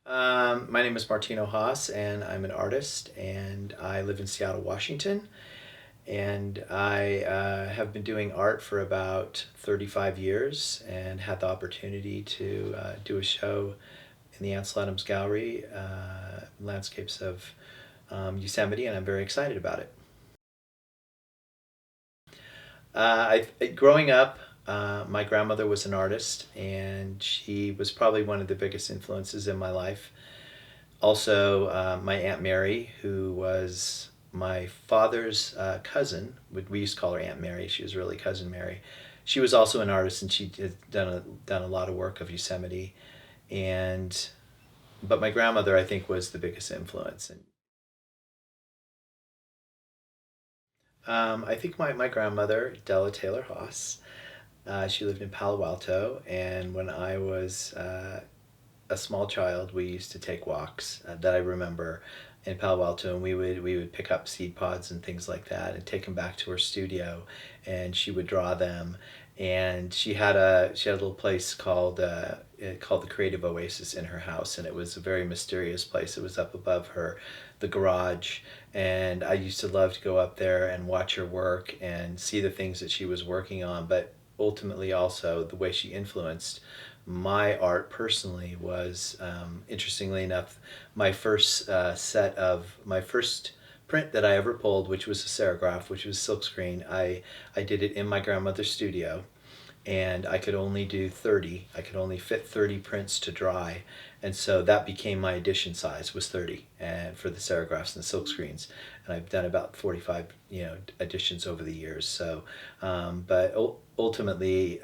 My name is Martino Haas, and I'm an artist, and I live in Seattle, Washington. And I have been doing art for about 35 years and had the opportunity to do a show in the Ansel Adams Gallery, landscapes of Yosemite, and I'm very excited about it. Growing up, my grandmother was an artist, and she was probably one of the biggest influences in my life. Also, my Aunt Mary, who was my father's cousin, we used to call her Aunt Mary. She was really Cousin Mary. She was also an artist, and she had done a lot of work of Yosemite. And but my grandmother, I think, was the biggest influence. And I think my grandmother, Della Taylor Haas, she lived in Palo Alto, and when I was a small child, we used to take walks that I remember in Palo Alto, and we would pick up seed pods and things like that, and take them back to her studio, and she would draw them. And she had a little place called the Creative Oasis in her house, and it was a very mysterious place. It was up above the garage, and I used to love to go up there and watch her work and see the things that she was working on, but ultimately also the way she influenced my art personally was, interestingly enough, my first print that I ever pulled, which was a serigraph, which was silkscreen. I did it in my grandmother's studio, and I could only do 30. I could only fit 30 prints to dry, and so that became my edition size, was 30, and for the serigraphs and the silk screens. And I've done about 45, editions over the years. So, but ultimately,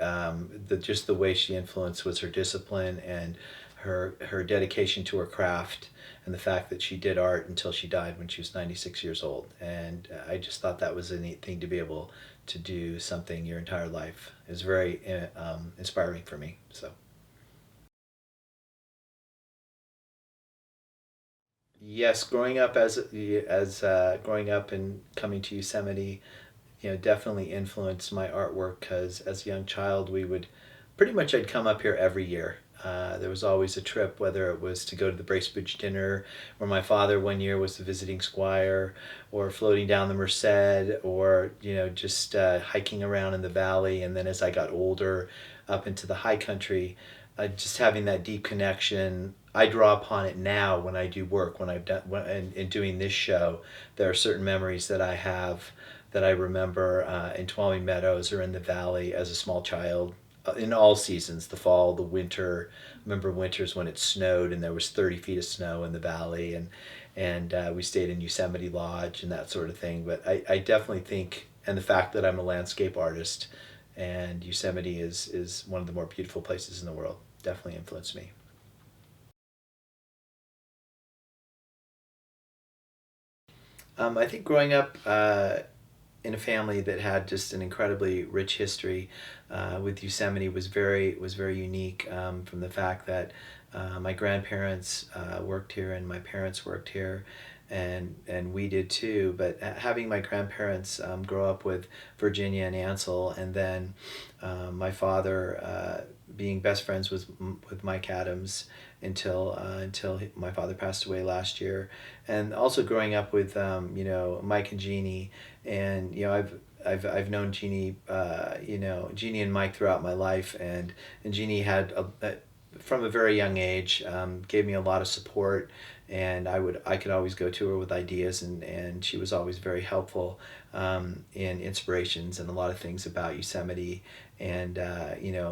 just the way she influenced was her discipline and her dedication to her craft, and the fact that she did art until she died when she was 96 years old. And I just thought that was a neat thing to be able to do something your entire life. Is very inspiring for me. So yes, growing up and coming to Yosemite, definitely influenced my artwork, because as a young child, we would pretty much I'd come up here every year. There was always a trip, whether it was to go to the Bracebridge dinner, where my father one year was the visiting squire, or floating down the Merced, or just hiking around in the valley. And then as I got older, up into the high country, just having that deep connection. I draw upon it now when I do work. When I've done in doing this show, there are certain memories that I have that I remember in Tuolumne Meadows or in the valley as a small child, in all seasons, the fall, the winter. I remember winters when it snowed and there was 30 feet of snow in the valley, and we stayed in Yosemite Lodge and that sort of thing. But I definitely think, and the fact that I'm a landscape artist, and Yosemite is one of the more beautiful places in the world, definitely influenced me. I think growing up in a family that had just an incredibly rich history with Yosemite was very unique, from the fact that my grandparents worked here and my parents worked here, and we did too. But having my grandparents grow up with Virginia and Ansel, and then my father being best friends with Mike Adams until my father passed away last year, and also growing up with Mike and Jeannie. And I've known Jeannie, Jeannie and Mike throughout my life, and Jeannie had from a very young age, gave me a lot of support, and I could always go to her with ideas, and she was always very helpful in inspirations and a lot of things about Yosemite. And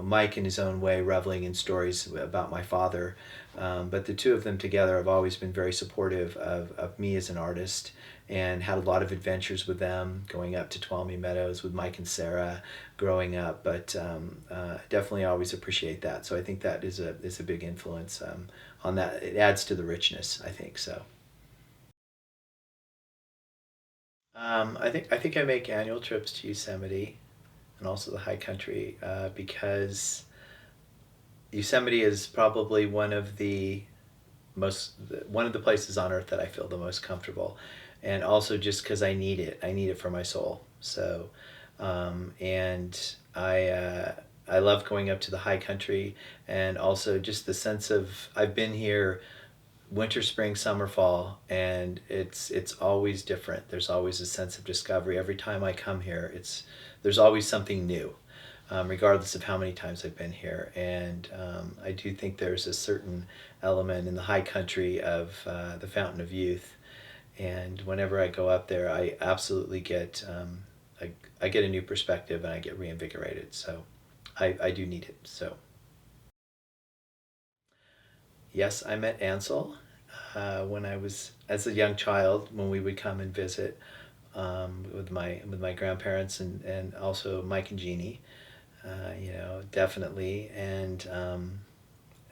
Mike in his own way reveling in stories about my father, but the two of them together have always been very supportive of me as an artist, and had a lot of adventures with them, going up to Tuolumne Meadows with Mike and Sarah growing up. But definitely always appreciate that. So I think that is a big influence on that. It adds to the richness, I think so. I think I make annual trips to Yosemite and also the high country, because Yosemite is probably most one of the places on earth that I feel the most comfortable, and also just because I need it for my soul. So, and I love going up to the high country, and also just the sense of I've been here winter, spring, summer, fall, and it's always different. There's always a sense of discovery. Every time I come here, it's there's always something new, regardless of how many times I've been here. And I do think there's a certain element in the high country of the Fountain of Youth. And whenever I go up there, I absolutely get I get a new perspective and I get reinvigorated. So I do need it. So yes, I met Ansel when I was as a young child when we would come and visit with my grandparents and also Mike and Jeannie. Definitely. And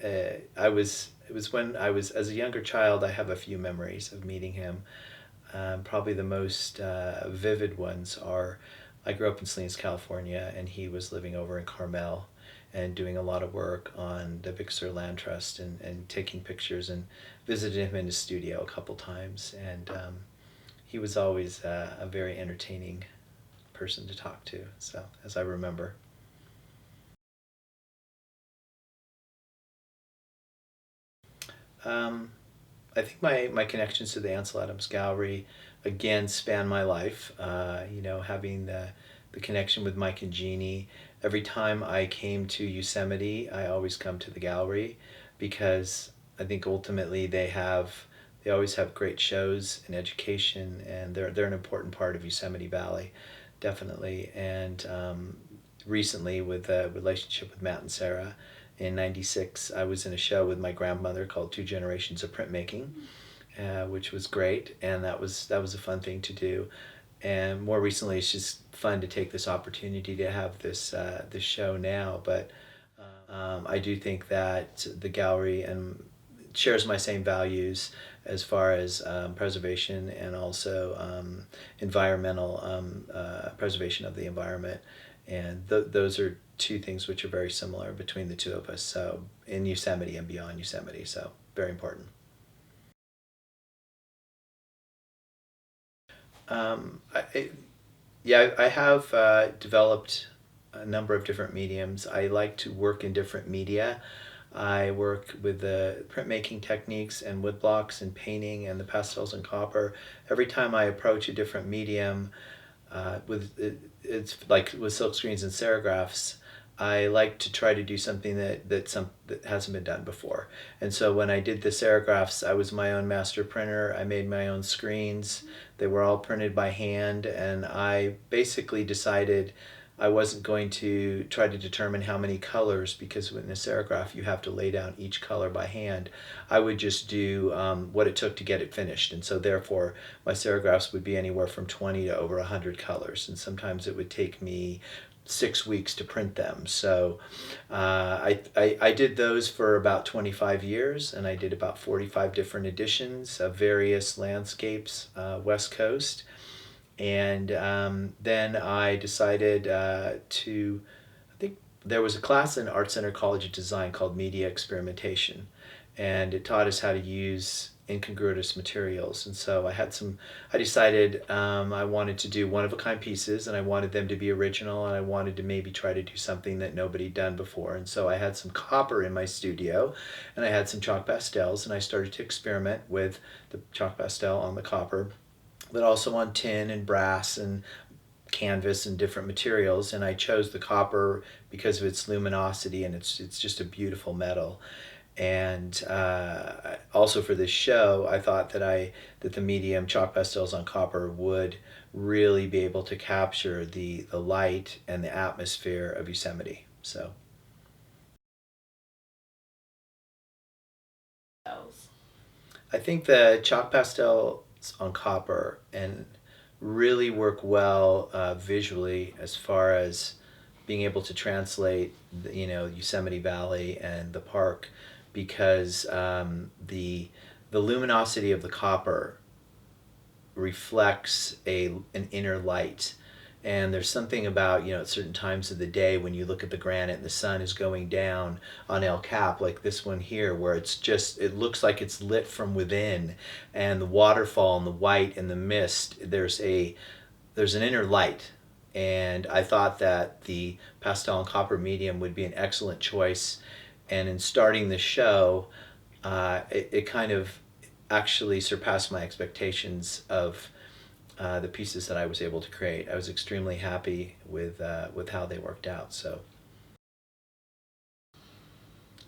I was it was when I was as a younger child. I have a few memories of meeting him. Probably the most vivid ones are I grew up in Salinas, California, and he was living over in Carmel and doing a lot of work on the Big Sur Land Trust and taking pictures and visited him in his studio a couple times. And he was always a very entertaining person to talk to, so as I remember. Um, I think my connections to the Ansel Adams Gallery again span my life. Having the connection with Mike and Jeannie. Every time I came to Yosemite, I always come to the gallery because I think ultimately they always have great shows and education, and they're an important part of Yosemite Valley, definitely. And recently, with a relationship with Matt and Sarah, in '96, I was in a show with my grandmother called Two Generations of Printmaking, which was great, and that was a fun thing to do. And more recently, it's just fun to take this opportunity to have this show now. But I do think that the gallery and shares my same values as far as preservation and also environmental preservation of the environment. And those are two things which are very similar between the two of us. So in Yosemite and beyond Yosemite, so very important. Yeah, I have developed a number of different mediums. I like to work in different media. I work with the printmaking techniques and wood blocks and painting and the pastels and copper. Every time I approach a different medium, it's like with silk screens and serigraphs. I like to try to do something that hasn't been done before. And so when I did the serigraphs, I was my own master printer. I made my own screens. They were all printed by hand, and I basically decided I wasn't going to try to determine how many colors because in a serigraph you have to lay down each color by hand. I would just do what it took to get it finished, and so therefore my serigraphs would be anywhere from 20 to over 100 colors, and sometimes it would take me 6 weeks to print them. So I did those for about 25 years, and I did about 45 different editions of various landscapes, West Coast. And then I decided I think there was a class in Art Center College of Design called Media Experimentation, and it taught us how to use incongruous materials. And so I decided I wanted to do one of a kind pieces, and I wanted them to be original, and I wanted to maybe try to do something that nobody done before. And so I had some copper in my studio, and I had some chalk pastels, and I started to experiment with the chalk pastel on the copper, but also on tin and brass and canvas and different materials. And I chose the copper because of its luminosity, and it's just a beautiful metal. And also for this show, I thought that the medium chalk pastels on copper would really be able to capture the light and the atmosphere of Yosemite. So I think the chalk pastels on copper and really work well visually as far as being able to translate Yosemite Valley and the park, because the luminosity of the copper reflects an inner light. And there's something about, at certain times of the day when you look at the granite and the sun is going down on El Cap, like this one here, where it looks like it's lit from within, and the waterfall and the white and the mist, there's an inner light. And I thought that the pastel and copper medium would be an excellent choice. And in starting the show, it kind of actually surpassed my expectations of the pieces that I was able to create. I was extremely happy with how they worked out. So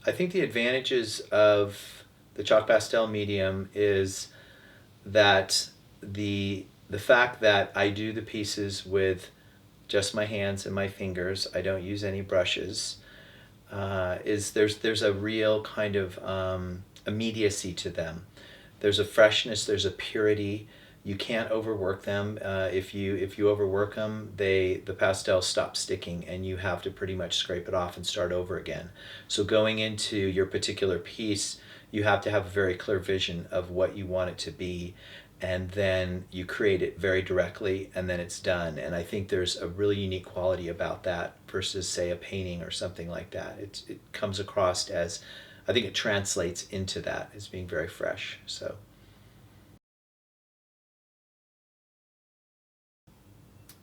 I think the advantages of the chalk pastel medium is that the fact that I do the pieces with just my hands and my fingers. I don't use any brushes. Is there's a real kind of immediacy to them. There's a freshness. There's a purity. You can't overwork them. If you overwork them, the pastel stops sticking, and you have to pretty much scrape it off and start over again. So going into your particular piece, you have to have a very clear vision of what you want it to be, and then you create it very directly, and then it's done. And I think there's a really unique quality about that versus, say, a painting or something like that. It comes across as, I think it translates into that as being very fresh. So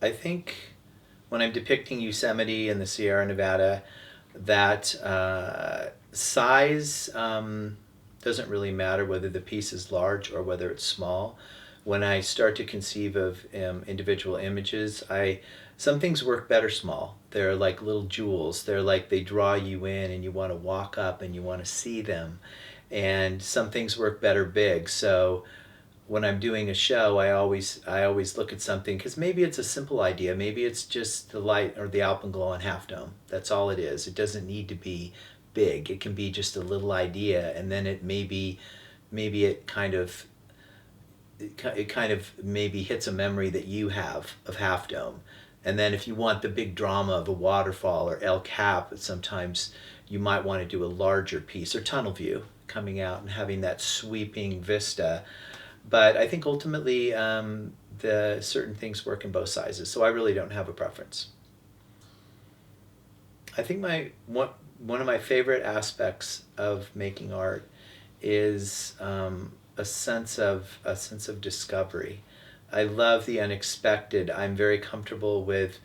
I think when I'm depicting Yosemite and the Sierra Nevada, that size doesn't really matter whether the piece is large or whether it's small. When I start to conceive of individual images, some things work better small. They're like little jewels. They're like they draw you in, and you want to walk up and you want to see them. And some things work better big. So when I'm doing a show, I always look at something because maybe it's a simple idea. Maybe it's just the light or the alpenglow on Half Dome. That's all it is. It doesn't need to be big. It can be just a little idea, and then maybe it kind of maybe hits a memory that you have of Half Dome. And then if you want the big drama of a waterfall or El Cap, sometimes you might want to do a larger piece, or tunnel view coming out and having that sweeping vista. But I think ultimately the certain things work in both sizes, so I really don't have a preference. I think one of my favorite aspects of making art is a sense of discovery. I love the unexpected. I'm very comfortable with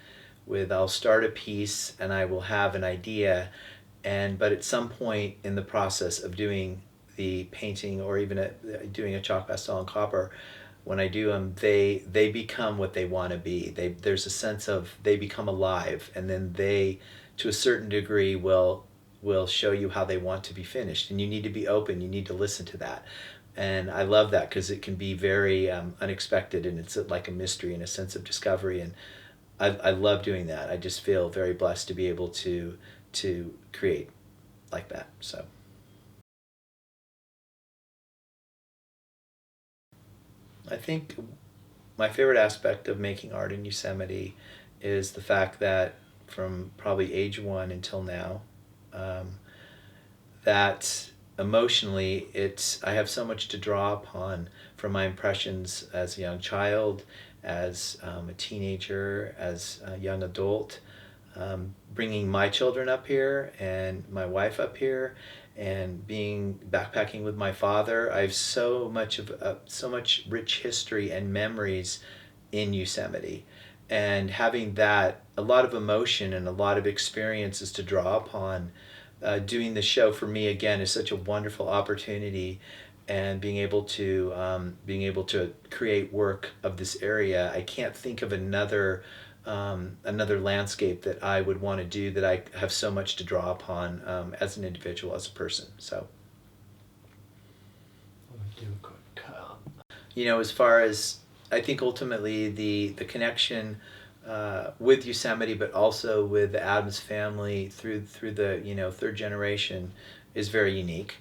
I'll start a piece and I will have an idea, but at some point in the process of doing the painting, or even doing a chalk pastel and copper, when I do them, they become what they want to be. There's a sense of they become alive, and then they, to a certain degree, will show you how they want to be finished. And you need to be open. You need to listen to that. And I love that because it can be very unexpected, and it's like a mystery and a sense of discovery. And I love doing that. I just feel very blessed to be able to create like that. So I think my favorite aspect of making art in Yosemite is the fact that from probably age one until now, um, that emotionally I have so much to draw upon from my impressions as a young child, as a teenager, as a young adult, bringing my children up here and my wife up here, and being backpacking with my father. I have so much rich history and memories in Yosemite, and having that, a lot of emotion and a lot of experiences to draw upon. Doing the show for me again is such a wonderful opportunity, and being able to create work of this area. I can't think of another landscape that I would want to do, that I have so much to draw upon as an individual, as a person. So Do a quick cut. as far as, I think ultimately the connection with Yosemite, but also with the Adams family through the third generation, is very unique.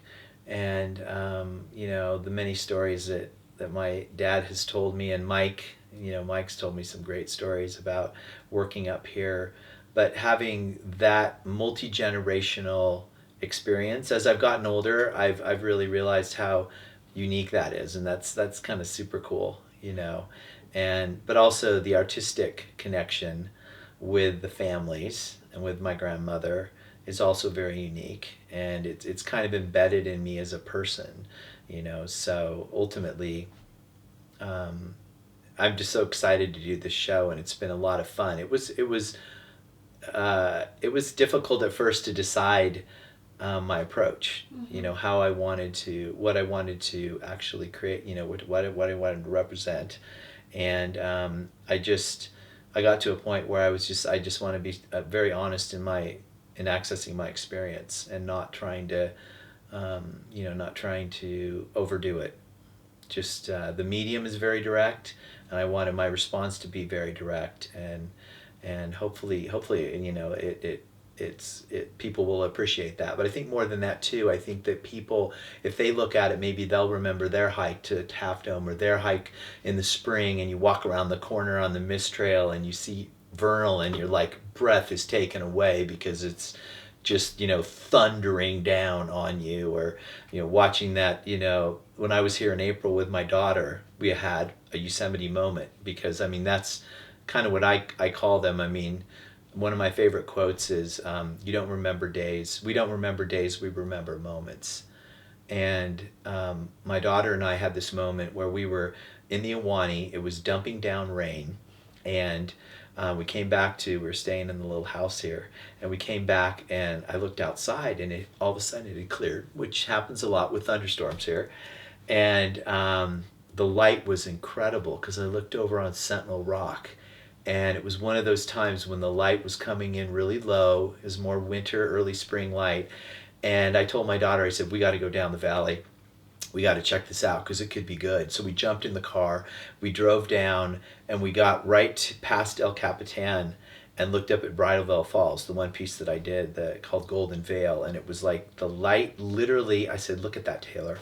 And the many stories that my dad has told me, and Mike's told me some great stories about working up here, but having that multi-generational experience. As I've gotten older, I've really realized how unique that is, and that's kind of super cool. And but also the artistic connection with the families and with my grandmother is also very unique, and it's kind of embedded in me as a person. So ultimately, um, I'm just so excited to do this show, and it's been a lot of fun. It was difficult at first to decide my approach. Mm-hmm. How I wanted to, what I wanted to actually create. What I wanted to represent, and I got to a point where I just want to be very honest in accessing my experience and not trying to not trying to overdo it. Just the medium is very direct, and I wanted my response to be very direct, and hopefully people will appreciate that. But I think more than that too, I think that people, if they look at it, maybe they'll remember their hike to Half Dome, or their hike in the spring, and you walk around the corner on the mist trail and you see Vernal, and your like breath is taken away because it's just thundering down on you. Or watching that, when I was here in April with my daughter, we had a Yosemite moment, because I mean that's kind of what I call them. I mean, one of my favorite quotes is, "You don't remember days. We don't remember days. We remember moments." And my daughter and I had this moment where we were in the Awani. It was dumping down rain, and we were staying in the little house here, and we came back, and I looked outside, and all of a sudden it had cleared, which happens a lot with thunderstorms here. And the light was incredible because I looked over on Sentinel Rock, and it was one of those times when the light was coming in really low. It was more winter, early spring light. And I told my daughter, I said, we got to go down the valley. We got to check this out because it could be good. So we jumped in the car, we drove down, and we got right past El Capitan and looked up at Bridal Veil Falls, the one piece that I did called Golden Veil. And it was like the light literally, I said, look at that, Taylor.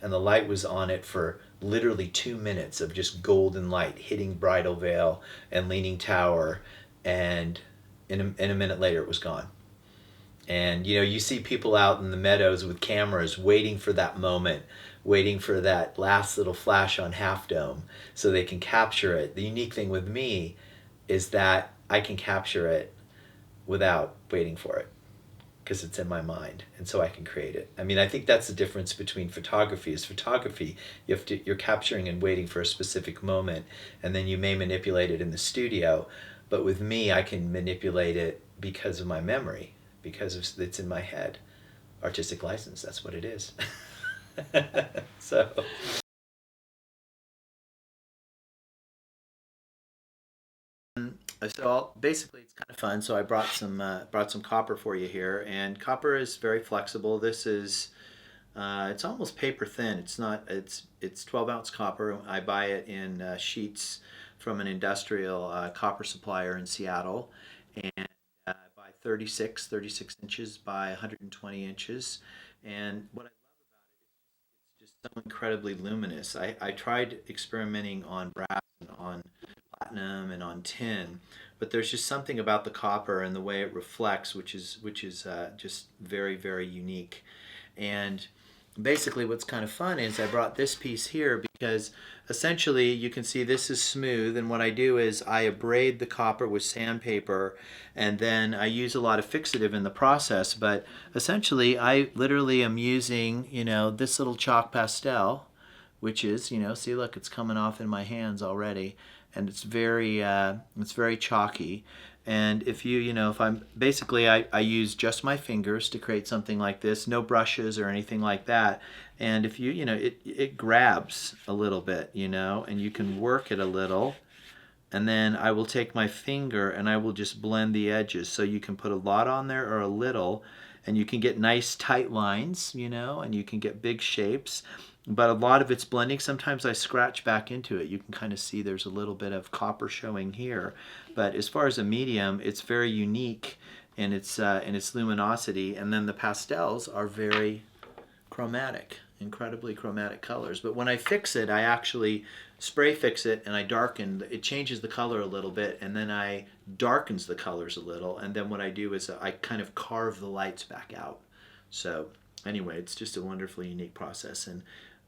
And the light was on it for literally 2 minutes of just golden light hitting Bridal Veil and Leaning Tower. And in a minute later, it was gone. And you see people out in the meadows with cameras waiting for that moment, waiting for that last little flash on Half Dome so they can capture it. The unique thing with me is that I can capture it without waiting for it, because it's in my mind, and so I can create it. I mean, I think that's the difference between photography. Is photography, you're capturing and waiting for a specific moment, and then you may manipulate it in the studio. But with me, I can manipulate it because of my memory, because it's in my head. Artistic license, that's what it is. So basically it's kind of fun. So I brought some copper for you here, and copper is very flexible. This is it's almost paper thin. It's not. It's 12-ounce copper. I buy it in sheets from an industrial copper supplier in Seattle, and by 36 inches by 120 inches. And what I just so incredibly luminous. I tried experimenting on brass and on platinum and on tin, but there's just something about the copper and the way it reflects, which is just very unique. And basically, what's kind of fun is I brought this piece here because essentially you can see this is smooth, and what I do is I abrade the copper with sandpaper, and then I use a lot of fixative in the process. But essentially I literally am using this little chalk pastel, which is see, look, it's coming off in my hands already, and it's very chalky. And if if I'm basically, I use just my fingers to create something like this, no brushes or anything like that. And if it grabs a little bit, and you can work it a little, and then I will take my finger and I will just blend the edges. So you can put a lot on there or a little, and you can get nice tight lines, and you can get big shapes. But a lot of it's blending. Sometimes I scratch back into it. You can kind of see there's a little bit of copper showing here. But as far as a medium, it's very unique in its luminosity. And then the pastels are very chromatic, incredibly chromatic colors. But when I fix it, I actually spray fix it and I darken. It changes the color a little bit, and then I darkens the colors a little. And then what I do is I kind of carve the lights back out. So anyway, it's just a wonderfully unique process. And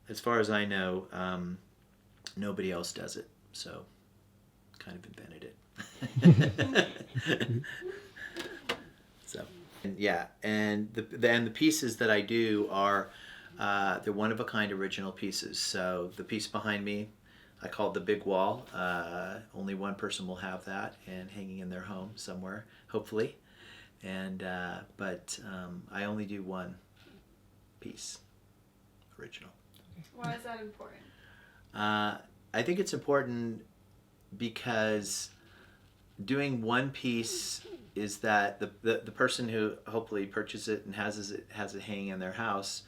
as far as I know, nobody else does it. So kind of invented it. So and yeah, and the pieces that I do are they're one of a kind original pieces. So the piece behind me, I call it the big wall. Only one person will have that and hanging in their home somewhere, hopefully. and but I only do one piece, original. Why is that important? I think it's important because doing one piece is that the person who hopefully purchases it and has it hanging in their house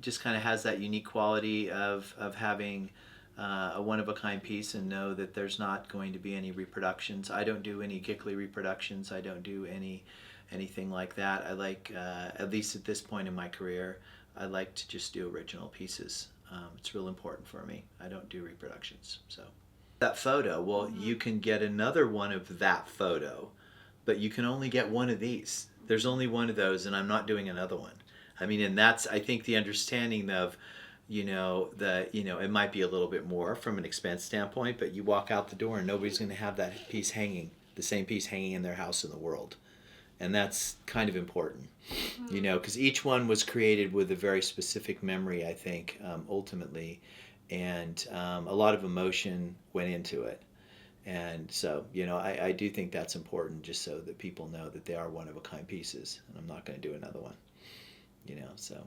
just kind of has that unique quality of having a one of a kind piece, and know that there's not going to be any reproductions. I don't do any Gickley reproductions. I don't do anything like that. I like, at least at this point in my career, I like to just do original pieces. It's real important for me. I don't do reproductions. So that photo, well, you can get another one of that photo, but you can only get one of these. There's only one of those, and I'm not doing another one. I mean, and that's, I think, the understanding of, it might be a little bit more from an expense standpoint, but you walk out the door and nobody's going to have that piece hanging, the same piece hanging in their house in the world. And that's kind of important, because each one was created with a very specific memory, I think, ultimately, and a lot of emotion went into it. And so, I do think that's important, just so that people know that they are one of a kind pieces, and I'm not going to do another one, so.